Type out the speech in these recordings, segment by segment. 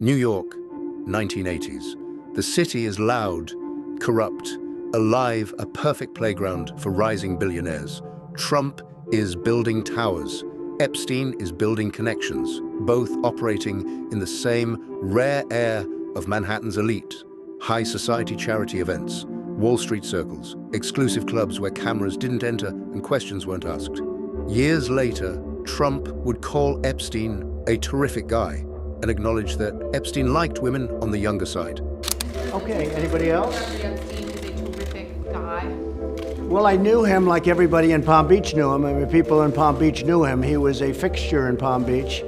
New York, 1980s. The city is loud, corrupt, alive, a perfect playground for rising billionaires. Trump is building towers. Epstein is building connections, both operating in the same rare air of Manhattan's elite. High society charity events, Wall Street circles, exclusive clubs where cameras didn't enter and questions weren't asked. Years later, Trump would call Epstein a terrific guy and acknowledge that Epstein liked women on the younger side. Okay, anybody else? Epstein is a terrific guy. Well, I knew him like everybody in Palm Beach knew him. I mean, people in Palm Beach knew him. He was a fixture in Palm Beach.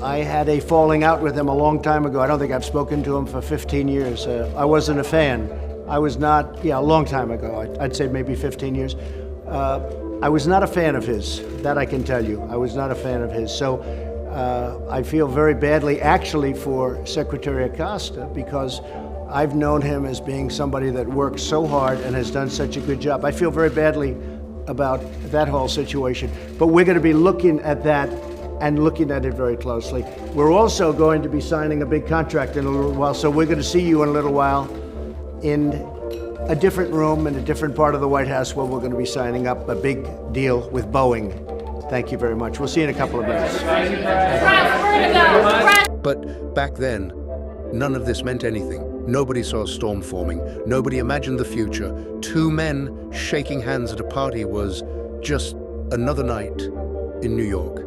I had a falling out with him a long time ago. I don't think I've spoken to him for 15 years. I wasn't a fan. I was not, a long time ago. I'd say maybe 15 years. I was not a fan of his, that I can tell you. I was not a fan of his. So I feel very badly, actually, for Secretary Acosta, because I've known him as being somebody that works so hard and has done such a good job. I feel very badly about that whole situation. But we're going to be looking at that and looking at it very closely. We're also going to be signing a big contract in a little while, so we're going to see you in a little while in a different room in a different part of the White House where we're going to be signing up a big deal with Boeing. Thank you very much. We'll see you in a couple of minutes. But back then, none of this meant anything. Nobody saw a storm forming. Nobody imagined the future. Two men shaking hands at a party was just another night in New York.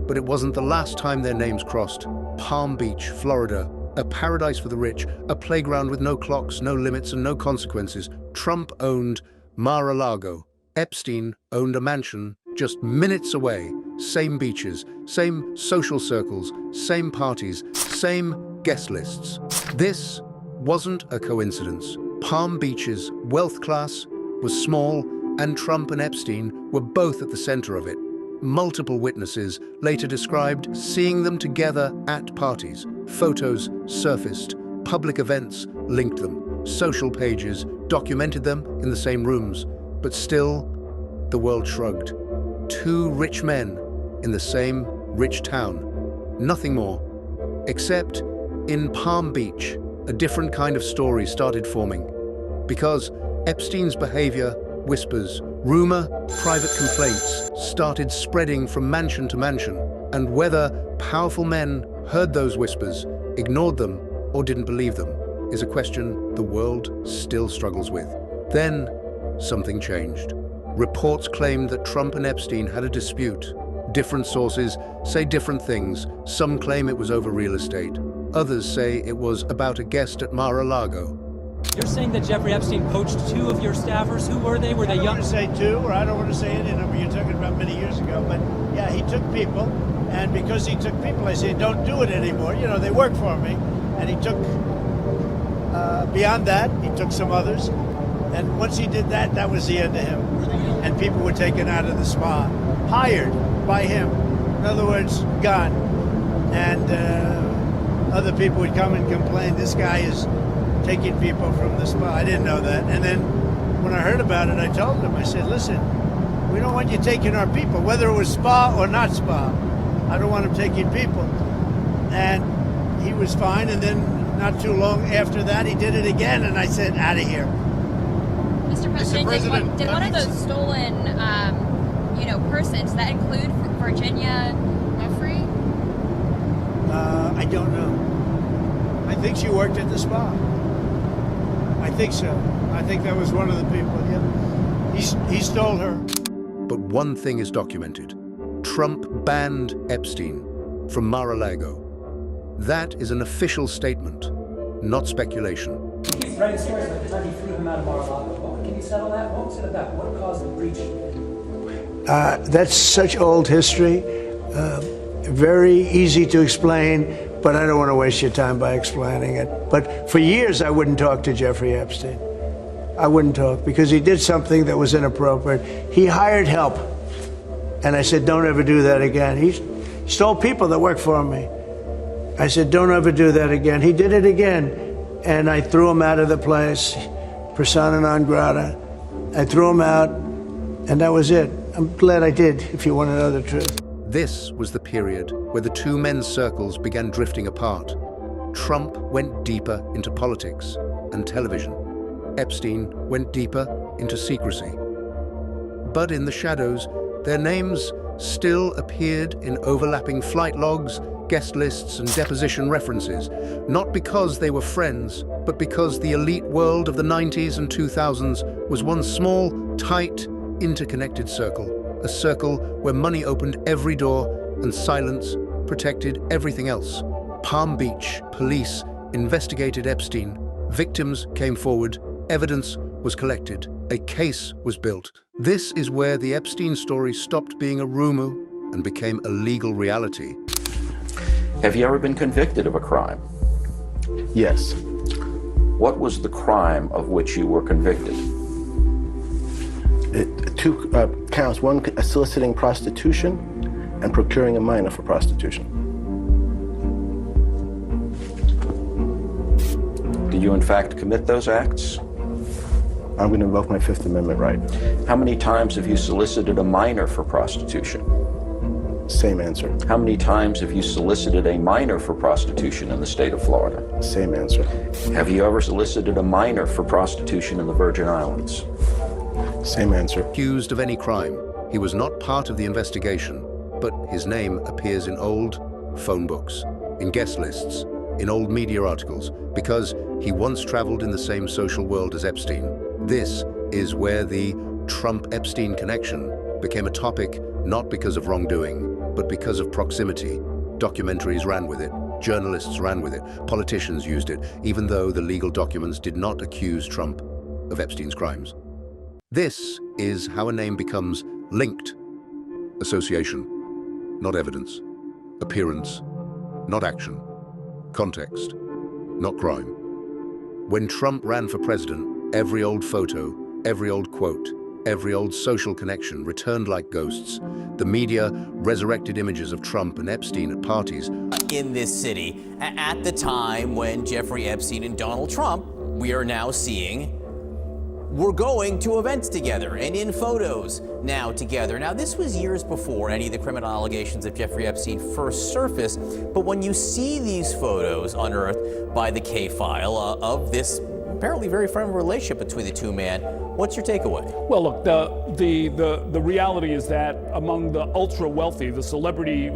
But it wasn't the last time their names crossed. Palm Beach, Florida, a paradise for the rich, a playground with no clocks, no limits, and no consequences. Trump owned Mar-a-Lago. Epstein owned a mansion just minutes away. Same beaches, same social circles, same parties, same guest lists. This wasn't a coincidence. Palm Beach's wealth class was small, and Trump and Epstein were both at the center of it. Multiple witnesses later described seeing them together at parties. Photos surfaced, public events linked them, social pages documented them in the same rooms. But still, the world shrugged. Two rich men in the same rich town. Nothing more. Except in Palm Beach, a different kind of story started forming. Because Epstein's behavior, whispers, rumor, private complaints started spreading from mansion to mansion. And whether powerful men heard those whispers, ignored them, or didn't believe them is a question the world still struggles with. Then, something changed. Reports claimed that Trump and Epstein had a dispute. Different sources say different things. Some claim it was over real estate. Others say it was about a guest at Mar-a-Lago. You're saying that Jeffrey Epstein poached two of your staffers? Who were they? Were they young? I don't want to say two, or I don't want to say any number. You're talking about many years ago. But yeah, he took people. And because he took people, I said, don't do it anymore. You know, they work for me. And he took, beyond that, he took some others. And once he did that, that was the end of him. And people were taken out of the spa, hired by him. In other words, gone. And other people would come and complain, this guy is taking people from the spa. I didn't know that. And then when I heard about it, I told them, I said, listen, we don't want you taking our people, whether it was spa or not spa. I don't want him taking people. And he was fine. And then not too long after that, he did it again. And I said, out of here. Mr. President, did one of those stolen, persons, that include Virginia Jeffrey? I don't know. I think she worked at the spa. I think so. I think that was one of the people, yeah. He stole her. But one thing is documented. Trump banned Epstein from Mar-a-Lago. That is an official statement, not speculation. He's writing stories about the time he threw him out of Mar-a-Lago. Can you settle that? What was it about? What caused the breach? That's such old history. Very easy to explain, but I don't want to waste your time by explaining it. But for years, I wouldn't talk to Jeffrey Epstein. I wouldn't talk because he did something that was inappropriate. He hired help. And I said, don't ever do that again. He stole people that worked for me. I said, don't ever do that again. He did it again. And I threw him out of the place, persona non grata. I threw him out, and that was it. I'm glad I did, if you want to know the truth. This was the period where the two men's circles began drifting apart. Trump went deeper into politics and television. Epstein went deeper into secrecy. But in the shadows, their names still appeared in overlapping flight logs, guest lists, and deposition references, not because they were friends, but because the elite world of the 90s and 2000s was one small, tight, interconnected circle, a circle where money opened every door and silence protected everything else. Palm Beach police investigated Epstein. Victims came forward. Evidence was collected. A case was built. This is where the Epstein story stopped being a rumor and became a legal reality. Have you ever been convicted of a crime? Yes. What was the crime of which you were convicted? Two counts, one soliciting prostitution and procuring a minor for prostitution. Did you in fact commit those acts? I'm going to invoke my Fifth Amendment right. How many times have you solicited a minor for prostitution? Same answer. How many times have you solicited a minor for prostitution in the state of Florida? Same answer. Have you ever solicited a minor for prostitution in the Virgin Islands? Same answer. Accused of any crime, he was not part of the investigation, but his name appears in old phone books, in guest lists, in old media articles, because he once traveled in the same social world as Epstein. This is where the Trump-Epstein connection became a topic not because of wrongdoing, but because of proximity. Documentaries ran with it, journalists ran with it, politicians used it, even though the legal documents did not accuse Trump of Epstein's crimes. This is how a name becomes linked. Association, not evidence. Appearance, not action. Context, not crime. When Trump ran for president, every old photo, every old quote, every old social connection returned like ghosts. The media resurrected images of Trump and Epstein at parties. In this city, at the time when Jeffrey Epstein and Donald Trump, we are now seeing, were going to events together and in photos now together. Now, this was years before any of the criminal allegations of Jeffrey Epstein first surfaced, but when you see these photos unearthed by the K-File of this apparently very friendly relationship between the two men, what's your takeaway? Well, look, the reality is that among the ultra wealthy, the celebrity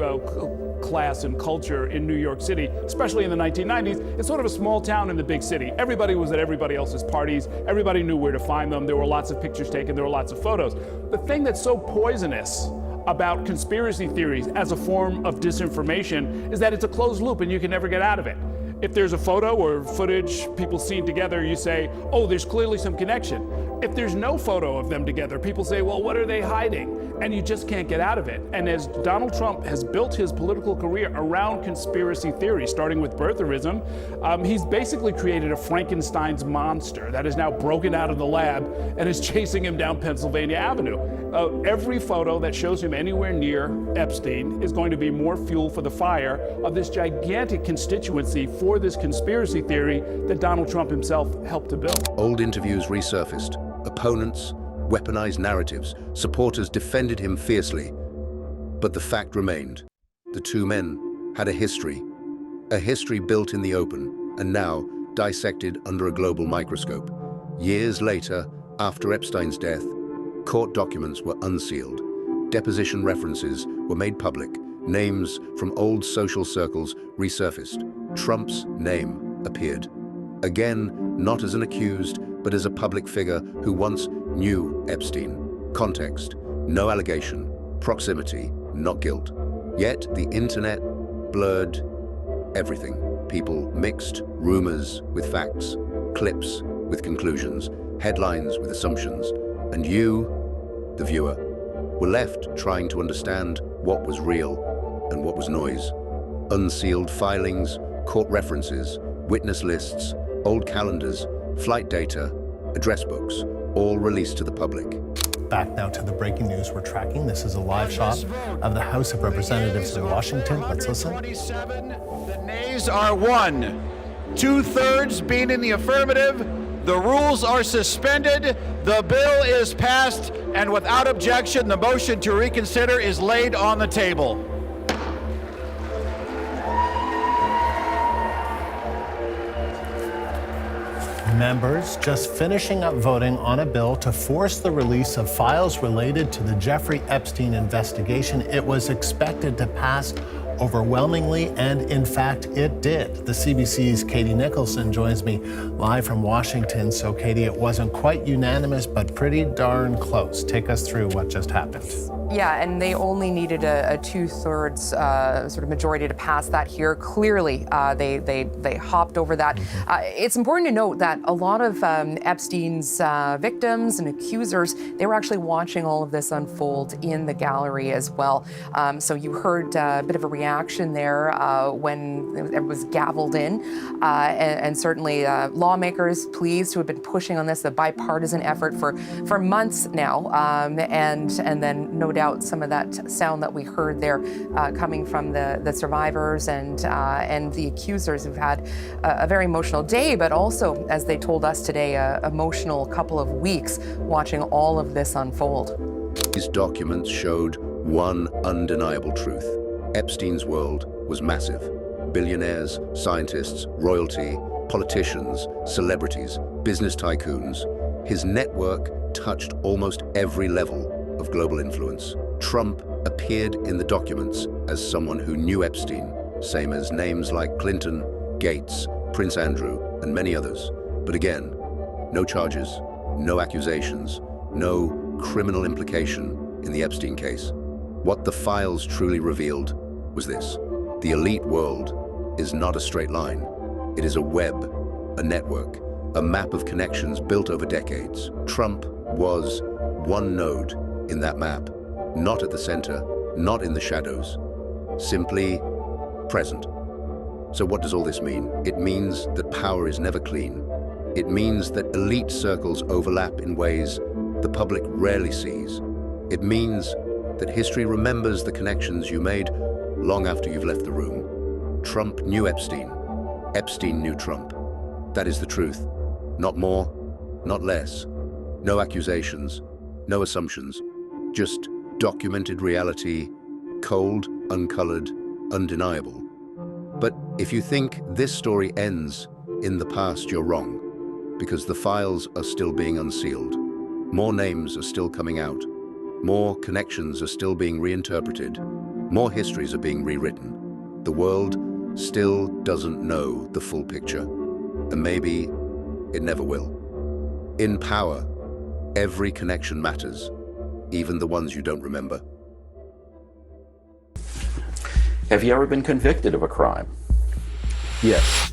class and culture in New York City, especially in the 1990s, it's sort of a small town in the big city. Everybody was at everybody else's parties. Everybody knew where to find them. There were lots of pictures taken. There were lots of photos. The thing that's so poisonous about conspiracy theories as a form of disinformation is that it's a closed loop and you can never get out of it. If there's a photo or footage, people seen together, you say, oh, there's clearly some connection. If there's no photo of them together, people say, well, what are they hiding? And you just can't get out of it. And as Donald Trump has built his political career around conspiracy theory, starting with birtherism, he's basically created a Frankenstein's monster that is now broken out of the lab and is chasing him down Pennsylvania Avenue. Every photo that shows him anywhere near Epstein is going to be more fuel for the fire of this gigantic constituency for this conspiracy theory that Donald Trump himself helped to build. Old interviews resurfaced. Opponents weaponized narratives. Supporters defended him fiercely. But the fact remained. The two men had a history built in the open, and now dissected under a global microscope. Years later, after Epstein's death, court documents were unsealed. Deposition references were made public. Names from old social circles resurfaced. Trump's name appeared. Again, not as an accused, but as a public figure who once knew Epstein. Context, no allegation. Proximity, not guilt. Yet the internet blurred everything. People mixed rumors with facts, clips with conclusions, headlines with assumptions. And you, the viewer, were left trying to understand what was real and what was noise. Unsealed filings, court references, witness lists, old calendars, flight data, address books, all released to the public. Back now to the breaking news we're tracking. This is a live shot of the House of Representatives in Washington. Let's listen. 27, the nays are 1. 2/3 being in the affirmative. The rules are suspended. The bill is passed, and without objection, the motion to reconsider is laid on the table. members just finishing up voting on a bill to force the release of files related to the Jeffrey Epstein investigation. It was expected to pass overwhelmingly, and in fact, it did. The CBC's Katie Nicholson joins me live from Washington. So, Katie, it wasn't quite unanimous, but pretty darn close. Take us through what just happened. Yeah, and they only needed a 2/3 sort of majority to pass that here. Clearly, they hopped over that. It's important to note that a lot of Epstein's victims and accusers, they were actually watching all of this unfold in the gallery as well. So you heard a bit of a reaction there when it was gavelled in, and certainly lawmakers pleased to have been pushing on this, a bipartisan effort for months now, and then no doubt some of that sound that we heard there coming from the survivors and the accusers who've had a very emotional day, but also, as they told us today, a emotional couple of weeks watching all of this unfold. These documents showed one undeniable truth. Epstein's world was massive. Billionaires, scientists, royalty, politicians, celebrities, business tycoons. His network touched almost every level of global influence. Trump appeared in the documents as someone who knew Epstein, same as names like Clinton, Gates, Prince Andrew, and many others. But again, no charges, no accusations, no criminal implication in the Epstein case. What the files truly revealed was this: the elite world is not a straight line. It is a web, a network, a map of connections built over decades. Trump was one node in that map, not at the center, not in the shadows, simply present. So what does all this mean? It means that power is never clean. It means that elite circles overlap in ways the public rarely sees. It means that history remembers the connections you made long after you've left the room. Trump knew Epstein. Epstein knew Trump. That is the truth. Not more, not less. No accusations, no assumptions. Just documented reality, cold, uncolored, undeniable. But if you think this story ends in the past, you're wrong, because the files are still being unsealed. More names are still coming out. More connections are still being reinterpreted. More histories are being rewritten. The world still doesn't know the full picture, and maybe it never will. In power, every connection matters, even the ones you don't remember. Have you ever been convicted of a crime? Yes.